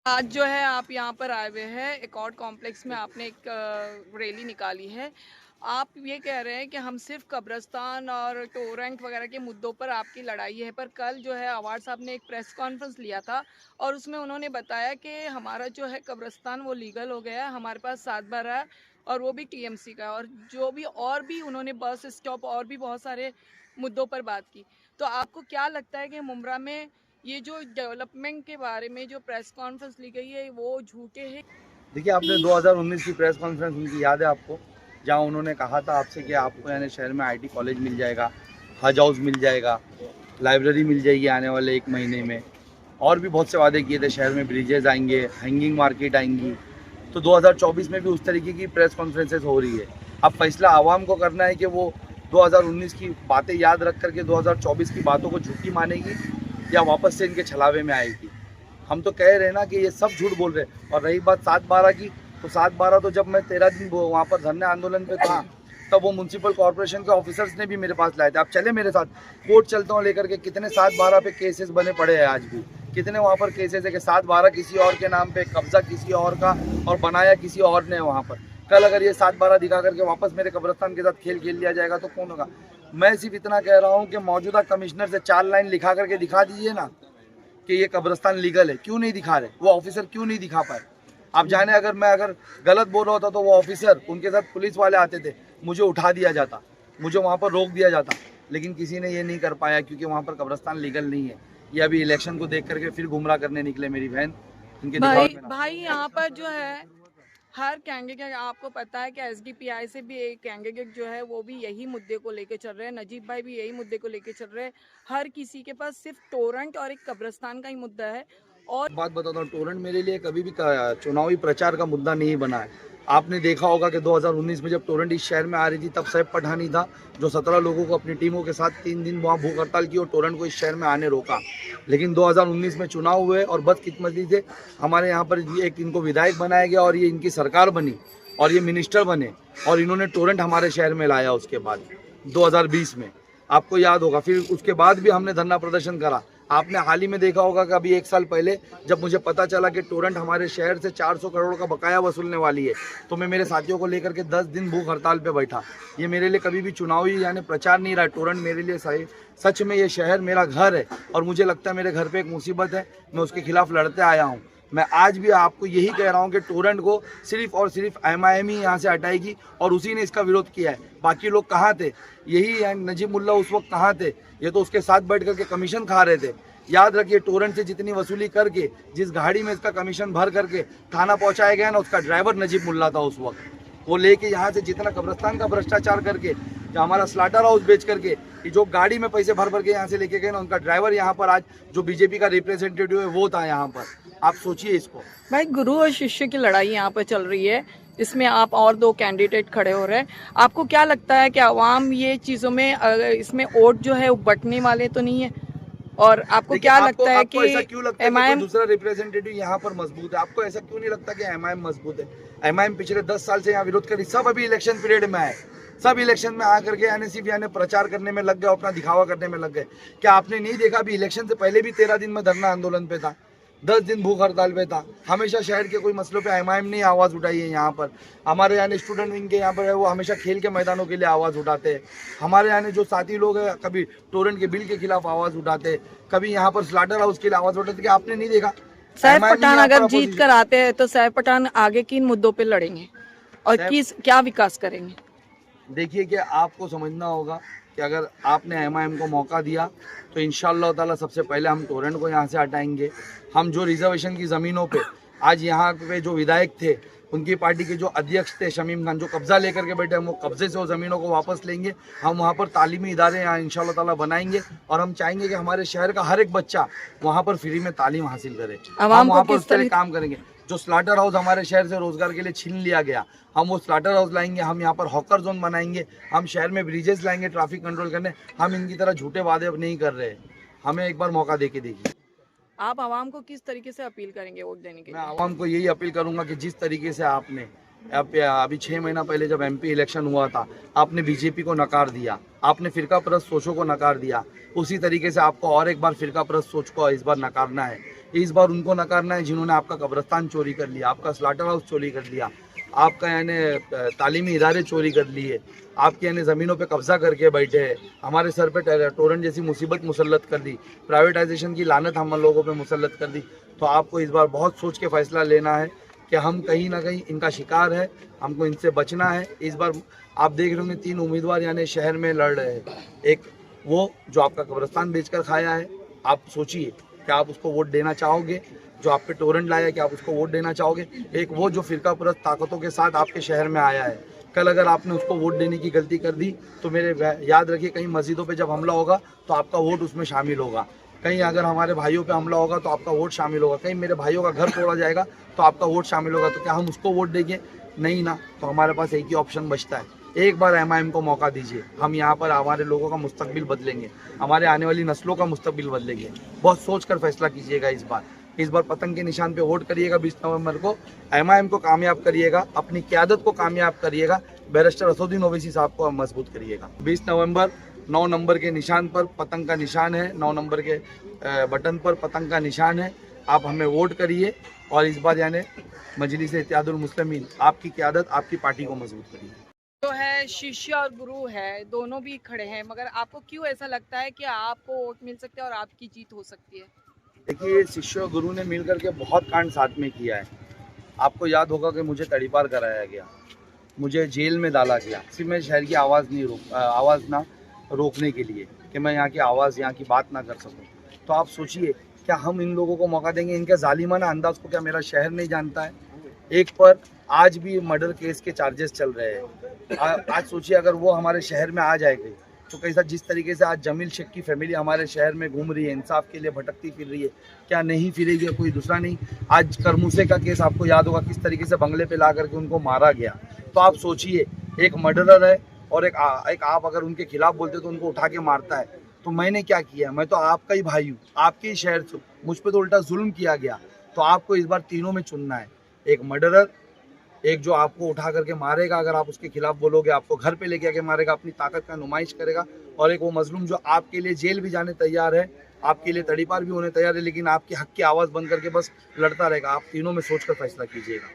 आज जो है आप यहाँ पर आए हुए हैं एकॉर्ड कॉम्प्लेक्स में, आपने एक रैली निकाली है। आप ये कह रहे हैं कि हम सिर्फ कब्रिस्तान और टोरेंट वगैरह के मुद्दों पर आपकी लड़ाई है, पर कल जो है अवार्ड साहब ने एक प्रेस कॉन्फ्रेंस लिया था और उसमें उन्होंने बताया कि हमारा जो है कब्रिस्तान वो लीगल हो गया है, हमारे पास 7/12 है और वो भी टीएमसी का, और जो भी और भी उन्होंने बस स्टॉप और भी बहुत सारे मुद्दों पर बात की। तो आपको क्या लगता है कि मुमरा में ये जो डेवलपमेंट के बारे में जो प्रेस कॉन्फ्रेंस ली गई है वो झूठे हैं? देखिए, आपने 2019 की प्रेस कॉन्फ्रेंस उनकी याद है आपको, जहां उन्होंने कहा था आपसे कि आपको यानी शहर में आईटी कॉलेज मिल जाएगा, हज हाउस मिल जाएगा, लाइब्रेरी मिल जाएगी आने वाले 1 महीने में, और भी बहुत से वादे किए थे। शहर में ब्रिजेज आएंगे, हैंगिंग मार्केट आएंगी। तो 2024 में भी उस तरीके की प्रेस कॉन्फ्रेंसेस हो रही है। अब फैसला आवाम को करना है कि वो 2019 की बातें याद रख करके 2024 की बातों को झूठी मानेगी या वापस से इनके छलावे में आएगी। हम तो कह रहे हैं ना कि ये सब झूठ बोल रहे हैं। और रही बात 7/12 की, तो 7/12 तो जब मैं 13 दिन वहाँ पर धरने आंदोलन पे था, तब वो म्यूनसिपल कॉर्पोरेशन के ऑफिसर्स ने भी मेरे पास लाए थे। आप चले मेरे साथ, कोर्ट चलता हूँ लेकर के। कितने 7/12 पे केसेस बने पड़े हैं आज भी। कितने वहाँ पर केसेस है कि 7/12 किसी और के नाम पे, कब्जा किसी और का और बनाया किसी और ने वहाँ पर। कल अगर ये 7/12 दिखा करके वापस मेरे कब्रिस्तान के साथ खेल लिया जाएगा तो कौन होगा। मैं सिर्फ इतना कह रहा हूँ कि मौजूदा कमिश्नर से 4 लाइन लिखा करके दिखा दीजिए ना कि ये कब्रिस्तान लीगल है। क्यों नहीं दिखा रहे वो ऑफिसर, क्यों नहीं दिखा पाए? आप जाने, अगर मैं गलत बोल रहा होता तो वो ऑफिसर, उनके साथ पुलिस वाले आते थे, मुझे उठा दिया जाता, मुझे वहाँ पर रोक दिया जाता। लेकिन किसी ने ये नहीं कर पाया क्योंकि वहाँ पर कब्रिस्तान लीगल नहीं है। ये अभी इलेक्शन को देख करके फिर गुमराह करने निकले मेरी बहन, इनके दिमाग में ना। भाई यहाँ पर जो है हर कैंडिडेट, आपको पता है कि एसडीपीआई से भी एक कैंडिडेट जो है वो भी यही मुद्दे को लेके चल रहे हैं, नजीब भाई भी यही मुद्दे को लेके चल रहे हैं। हर किसी के पास सिर्फ टोरेंट और एक कब्रिस्तान का ही मुद्दा है। और बात बताता हूँ, टोरेंट मेरे लिए कभी भी चुनावी प्रचार का मुद्दा नहीं बना है। आपने देखा होगा कि 2019 में जब टोरेंट इस शहर में आ रही थी, तब सैफ पठानी था जो 17 लोगों को अपनी टीमों के साथ 3 दिन वहाँ भूख हड़ताल की और टोरेंट को इस शहर में आने रोका। लेकिन 2019 में चुनाव हुए और बदकिस्मती से हमारे यहाँ पर एक इनको विधायक बनाया गया और ये इनकी सरकार बनी और ये मिनिस्टर बने और इन्होंने टोरेंट हमारे शहर में लाया। उसके बाद 2020 में आपको याद होगा, फिर उसके बाद भी हमने धरना प्रदर्शन करा। आपने हाल ही में देखा होगा कि अभी 1 साल पहले जब मुझे पता चला कि टोरेंट हमारे शहर से 400 करोड़ का बकाया वसूलने वाली है, तो मैं मेरे साथियों को लेकर के 10 दिन भूख हड़ताल पे बैठा। ये मेरे लिए कभी भी चुनावी यानी प्रचार नहीं रहा। टोरेंट मेरे लिए सच में ये शहर मेरा घर है और मुझे लगता है मेरे घर पे एक मुसीबत है, मैं उसके खिलाफ लड़ते आया हूँ। मैं आज भी आपको यही कह रहा हूँ कि टोरेंट को सिर्फ और सिर्फ एमआईएम ही यहाँ से हटाएगी और उसी ने इसका विरोध किया है। बाकी लोग कहाँ थे? यही नजीब मुल्ला उस वक्त कहाँ थे? ये तो उसके साथ बैठ करके कमीशन खा रहे थे। याद रखिए, टोरेंट से जितनी वसूली करके, जिस गाड़ी में इसका कमीशन भर करके थाना पहुंचाया गया ना, उसका ड्राइवर नजीब मुल्ला था उस वक्त। वो लेके यहाँ से जितना कब्रिस्तान का भ्रष्टाचार करके, जो हमारा स्लाटर हाउस बेच करके, जो गाड़ी में पैसे भर भर के यहाँ से लेके गए ना, उनका ड्राइवर यहाँ पर आज जो बीजेपी का रिप्रेजेंटेटिव है वो था यहाँ पर। आप सोचिए इसको। भाई, गुरु और शिष्य की लड़ाई यहाँ पर चल रही है, इसमें आप और 2 कैंडिडेट खड़े हो रहे हैं। आपको क्या लगता है कि आवाम ये चीज़ों में इसमें वोट जो है बंटने वाले तो नहीं है? और आपको क्या लगता है आपको कि ऐसा क्यों लगता है कि कोई एमआईएम दूसरा रिप्रेजेंटेटिव यहाँ पर मजबूत है? आपको ऐसा क्यों नहीं लगता कि एमआईएम मजबूत है? एमआईएम पिछले 10 साल से यहाँ विरोध कर रही, सब अभी इलेक्शन पीरियड में आए, सब इलेक्शन में आकर के यानी सिर्फ यानी प्रचार करने में लग गए, अपना दिखावा करने में लग गए। क्या आपने नहीं देखा, अभी इलेक्शन से पहले भी 13 दिन में धरना आंदोलन पे था, 10 दिन भूख हड़ताल पे था। हमेशा शहर के कोई मसलों पे एमआईएम ने आवाज़ उठाई है। यहाँ पर हमारे यानी स्टूडेंट विंग के यहाँ पर है, वो हमेशा खेल के मैदानों के लिए आवाज़ उठाते हैं। हमारे यानी जो साथी लोग हैं, कभी टोरेंट के बिल के खिलाफ आवाज़ उठाते, कभी यहाँ पर स्लाटर हाउस के लिए आवाज़ उठाते। कि आपने नहीं देखा? सैफ पठान अगर जीत कर आते हैं तो सैफ पठान आगे किन मुद्दों पे लड़ेंगे और क्या विकास करेंगे? देखिए कि आपको समझना होगा कि अगर आपने एमआईएम को मौका दिया तो इंशाअल्लाह ताला सबसे पहले हम टोरेंट को यहाँ से हटाएंगे। हम जो रिजर्वेशन की ज़मीनों पे आज यहाँ पे जो विधायक थे, उनकी पार्टी के जो अध्यक्ष थे शमीम खान, जो कब्जा लेकर के बैठे, हम वो कब्जे से वो ज़मीनों को वापस लेंगे। हम वहाँ पर तालीमी इदारे यहाँ इंशाअल्लाह ताला बनाएंगे और हम चाहेंगे कि हमारे शहर का हर एक बच्चा वहाँ पर फ्री में तालीम हासिल करे। हम वहाँ पर उस तरह काम करेंगे। जो स्लाटर हाउस हमारे शहर से रोजगार के लिए छीन लिया गया, हम वो स्लाटर हाउस लाएंगे। हम यहाँ पर हॉकर जोन बनाएंगे। हम शहर में ब्रिजेस लाएंगे ट्रैफिक कंट्रोल करने। हम इनकी तरह झूठे वादे अब नहीं कर रहे। हमें एक बार मौका दे के देखिए। आप आवाम को किस तरीके से अपील करेंगे वोट देने के मैं लिए? आवाम को यही अपील करूंगा कि जिस तरीके से आपने अभी 6 महीना पहले जब एमपी इलेक्शन हुआ था, आपने बीजेपी को नकार दिया, आपने फिरका परस्त सोचों को नकार दिया। उसी तरीके से आपको और एक बार फिरका परस्त सोच को इस बार नकारना है। इस बार उनको नकारना है जिन्होंने आपका कब्रिस्तान चोरी कर लिया, आपका स्लाटर हाउस चोरी कर लिया, आपका यानी तालीमी इदारे चोरी कर लिए, आपके यानी ज़मीनों पे कब्जा करके बैठे हैं, हमारे सर पे टोरेंट जैसी मुसीबत मुसल्लत कर दी, प्राइवेटाइजेशन की लानत हम लोगों पे मुसल्लत कर दी। तो आपको इस बार बहुत सोच के फैसला लेना है कि हम कहीं ना कहीं इनका शिकार है, हमको इनसे बचना है। इस बार आप देख रहे होंगे 3 उम्मीदवार यानी शहर में लड़ रहे हैं। एक वो जो आपका कब्रिस्तान बेचकर खाया है, आप सोचिए कि आप उसको वोट देना चाहोगे, जो आप पे टोरेंट लाया कि आप उसको वोट देना चाहोगे। एक वो जो फिरका परस्त ताकतों के साथ आपके शहर में आया है, कल अगर आपने उसको वोट देने की गलती कर दी तो मेरे याद रखिए कहीं मस्जिदों पे जब हमला होगा तो आपका वोट उसमें शामिल होगा, कहीं अगर हमारे भाइयों पे हमला होगा तो आपका वोट शामिल होगा, कहीं मेरे भाइयों का घर तोड़ा जाएगा तो आपका वोट शामिल होगा। तो क्या हम उसको वोट देंगे? नहीं ना। तो हमारे पास एक ही ऑप्शन बचता है, एक बार एमआईएम को मौका दीजिए। हम यहाँ पर हमारे लोगों का मुस्तकबिल बदलेंगे, हमारे आने वाली नस्लों का मुस्तकबिल बदलेंगे। बहुत सोच कर फैसला कीजिएगा इस बार पतंग के निशान पे वोट करिएगा 20 नवंबर को। एमआईएम को कामयाब करिएगा, अपनी क़यादत को कामयाब करिएगा, बैरिस्टर असदुद्दीन ओवैसी साहब को मजबूत करिएगा। 20 नवंबर 9 नंबर के निशान पर पतंग का निशान है, 9 नंबर के बटन पर पतंग का निशान है। आप हमें वोट करिए और इस बार यानी मजलिस इत्तेहादुल मुस्लिमीन आपकी क़यादत, आपकी पार्टी को मजबूत करिए। जो है शिष्य और गुरु है, दोनों भी खड़े हैं, मगर आपको क्यों ऐसा लगता है कि आपको वोट मिल सकते हैं और आपकी जीत हो सकती है? देखिए, शिष्य और गुरु ने मिलकर के बहुत कांड साथ में किया है। आपको याद होगा कि मुझे तड़ीपार कराया गया, मुझे जेल में डाला गया, सिर्फ मैं शहर की आवाज़ ना रोकने के लिए कि मैं यहाँ की आवाज़, यहाँ की बात ना कर सकूँ। तो आप सोचिए, क्या हम इन लोगों को मौका देंगे? इनके जालिमाना अंदाज को क्या मेरा शहर नहीं जानता है? एक पर आज भी मर्डर केस के चार्जेस चल रहे हैं। आज सोचिए अगर वो हमारे शहर में आ जाएगी तो कैसा, जिस तरीके से आज जमील शेख की फैमिली हमारे शहर में घूम रही है, इंसाफ के लिए भटकती फिर रही है, क्या नहीं फिरेगी? कोई दूसरा नहीं। आज करमूसे का केस आपको याद होगा, किस तरीके से बंगले पे ला करके उनको मारा गया। तो आप सोचिए, एक मर्डरर है और एक आप अगर उनके खिलाफ बोलते तो उनको उठा के मारता है। तो मैंने क्या किया? मैं तो आपका ही भाई हूँ, आपके ही शहर से, मुझ पर तो उल्टा जुल्म किया गया। तो आपको इस बार तीनों में चुनना है, एक मर्डरर, एक जो आपको उठा करके मारेगा अगर आप उसके खिलाफ बोलोगे, आपको घर पे लेके आके मारेगा, अपनी ताकत का नुमाइश करेगा, और एक वो मजलूम जो आपके लिए जेल भी जाने तैयार है, आपके लिए तड़ीपार भी होने तैयार है, लेकिन आपके हक की आवाज़ बंद करके बस लड़ता रहेगा। आप तीनों में सोच कर फैसला कीजिएगा।